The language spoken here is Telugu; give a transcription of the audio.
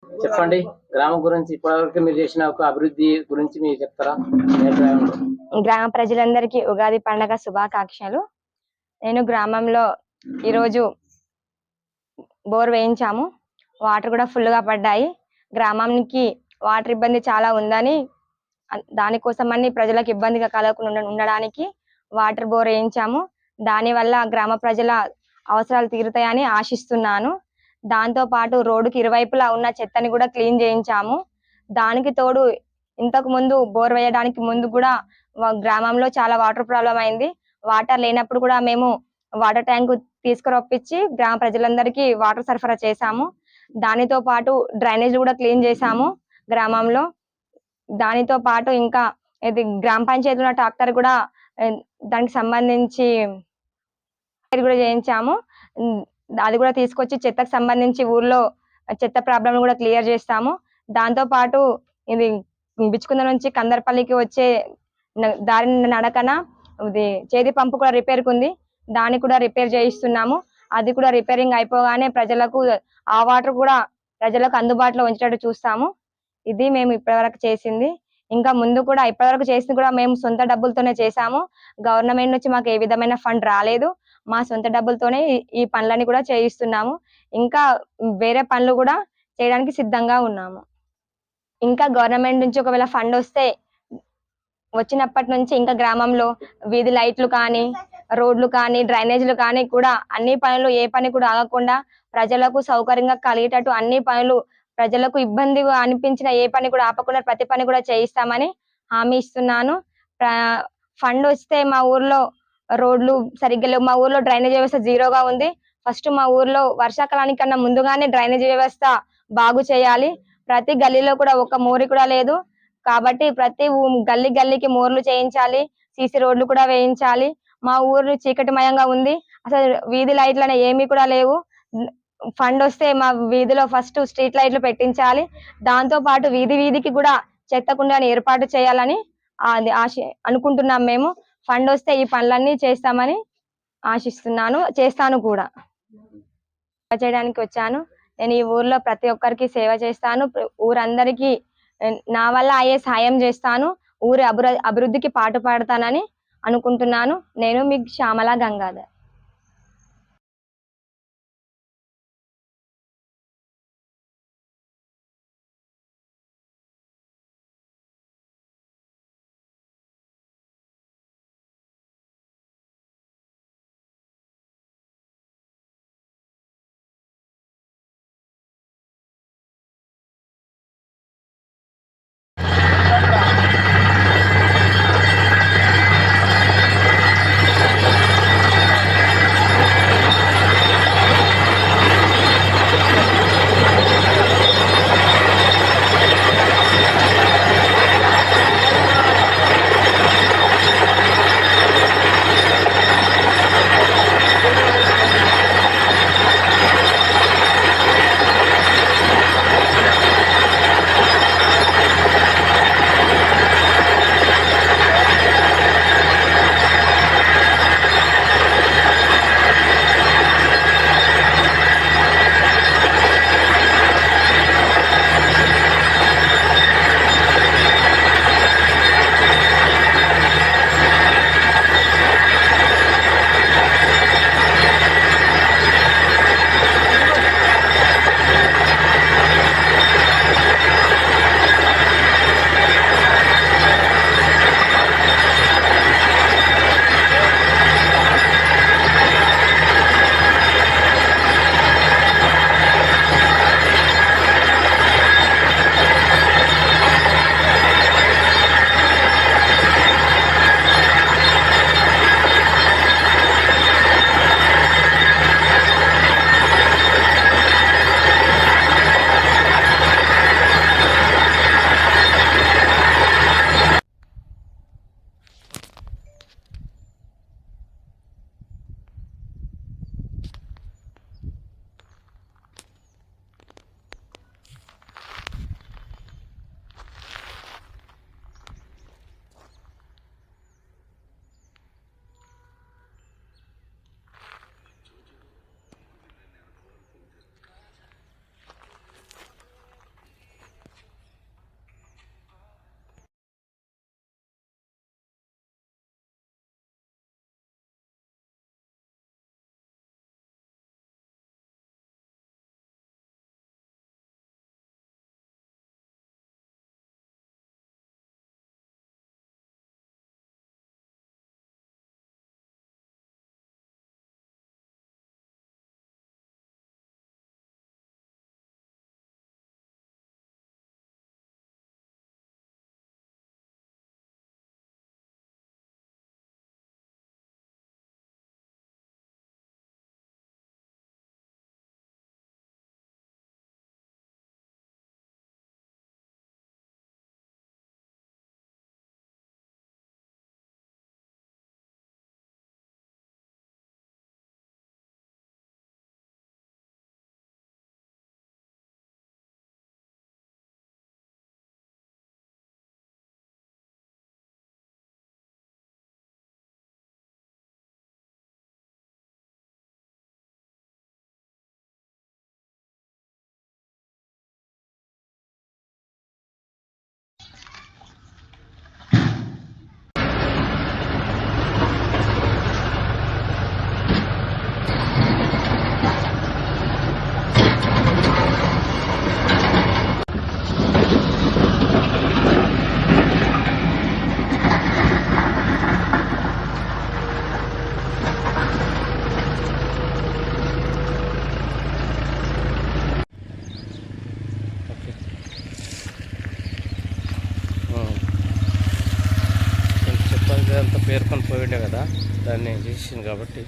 చెప్పండి. గ్రామం గురించి ఇప్పటివరకు మీరు చేసిన ఒక అభివృద్ధి గురించి మీరు చెప్తారా? గ్రామ ప్రజలందరికీ ఉగాది పండగ శుభాకాంక్షలు. నేను గ్రామంలో ఈరోజు బోర్ వేయించాము. వాటర్ కూడా ఫుల్ గా పడ్డాయి. గ్రామానికి వాటర్ ఇబ్బంది చాలా ఉందని దానికోసమని ప్రజలకు ఇబ్బందిగా కలగకుండా ఉండడానికి వాటర్ బోర్ వేయించాము. దానివల్ల గ్రామ ప్రజల అవసరాలు తీరుతాయని ఆశిస్తున్నాను. దాంతో పాటు రోడ్డుకి ఇరువైపులా ఉన్న చెత్తని కూడా క్లీన్ చేయించాము. దానికి తోడు ఇంతకు ముందు బోర్ వేయడానికి ముందు కూడా గ్రామంలో చాలా వాటర్ ప్రాబ్లం అయింది. వాటర్ లేనప్పుడు కూడా మేము వాటర్ ట్యాంక్ తీసుకురప్పించి గ్రామ ప్రజలందరికీ వాటర్ సరఫరా చేశాము. దానితో పాటు డ్రైనేజ్ కూడా క్లీన్ చేశాము గ్రామంలో. దానితో పాటు ఇంకా ఇది గ్రామ పంచాయతీలో ట్రాక్టర్ కూడా దానికి సంబంధించి కూడా చేయించాము. అది కూడా తీసుకొచ్చి చెత్తకు సంబంధించి ఊర్లో చెత్త ప్రాబ్లం కూడా క్లియర్ చేస్తాము. దాంతో పాటు ఇది బిచ్చుకుంద నుంచి కందర్పల్లికి వచ్చే దారి నడకన ఇది చేతి పంపు కూడా రిపేర్ కుంది. దాన్ని కూడా రిపేర్ చేయిస్తున్నాము. అది కూడా రిపేరింగ్ అయిపోగానే ప్రజలకు ఆ వాటర్ కూడా ప్రజలకు అందుబాటులో ఉంచేటట్టు చూస్తాము. ఇది మేము ఇప్పటివరకు చేసింది. ఇంకా ముందు కూడా ఇప్పటివరకు చేసింది కూడా మేము సొంత డబ్బులతోనే చేశాము. గవర్నమెంట్ నుంచి మాకు ఏ విధమైన ఫండ్ రాలేదు. మా సొంత డబ్బులతోనే ఈ పనులని కూడా చేయిస్తున్నాము. ఇంకా వేరే పనులు కూడా చేయడానికి సిద్ధంగా ఉన్నాము. ఇంకా గవర్నమెంట్ నుంచి ఒకవేళ ఫండ్ వస్తే వచ్చినప్పటి నుంచి ఇంకా గ్రామంలో వీధి లైట్లు కానీ, రోడ్లు కానీ, డ్రైనేజీలు కానీ కూడా అన్ని పనులు ఏ పని కూడా ఆగకుండా ప్రజలకు సౌకర్యంగా కలిగేటట్టు అన్ని పనులు ప్రజలకు ఇబ్బందిగా అనిపించిన ఏ పని కూడా ఆపకుండా ప్రతి పని కూడా చేయిస్తామని హామీ ఇస్తున్నాను. ఫండ్ వస్తే మా ఊర్లో రోడ్లు సరిగ్గా లేవు. మా ఊర్లో డ్రైనేజ్ వ్యవస్థ జీరోగా ఉంది. ఫస్ట్ మా ఊర్లో వర్షాకాలానికన్నా ముందుగానే డ్రైనేజ్ వ్యవస్థ బాగు చేయాలి. ప్రతి గల్లీలో కూడా ఒక మోరి కూడా లేదు. కాబట్టి ప్రతి గల్లీకి మోర్లు చేయించాలి. సీసీ రోడ్లు కూడా వేయించాలి. మా ఊరు చీకటిమయంగా ఉంది. అసలు వీధి లైట్లనే ఏమీ కూడా లేవు. ఫండ్ వస్తే మా వీధిలో ఫస్ట్ స్ట్రీట్ లైట్లు పెట్టించాలి. దాంతో పాటు వీధికి కూడా చెత్త కుండని ఏర్పాటు చేయాలని అనుకుంటున్నాం. మేము ఫండ్ వస్తే ఈ పనులన్నీ చేస్తామని ఆశిస్తున్నాను. చేస్తాను కూడా. చేయడానికి వచ్చాను. నేను ఈ ఊర్లో ప్రతి ఒక్కరికి సేవ చేస్తాను. ఊరందరికీ నా వల్ల అయ్యే సాయం చేస్తాను. ఊరి అభివృద్ధికి పాటుపడతానని అనుకుంటున్నాను. నేను మీకు శ్యామల గంగాధర్. పేర్కొని పోయిండే కదా, దాన్ని చేసింది కాబట్టి.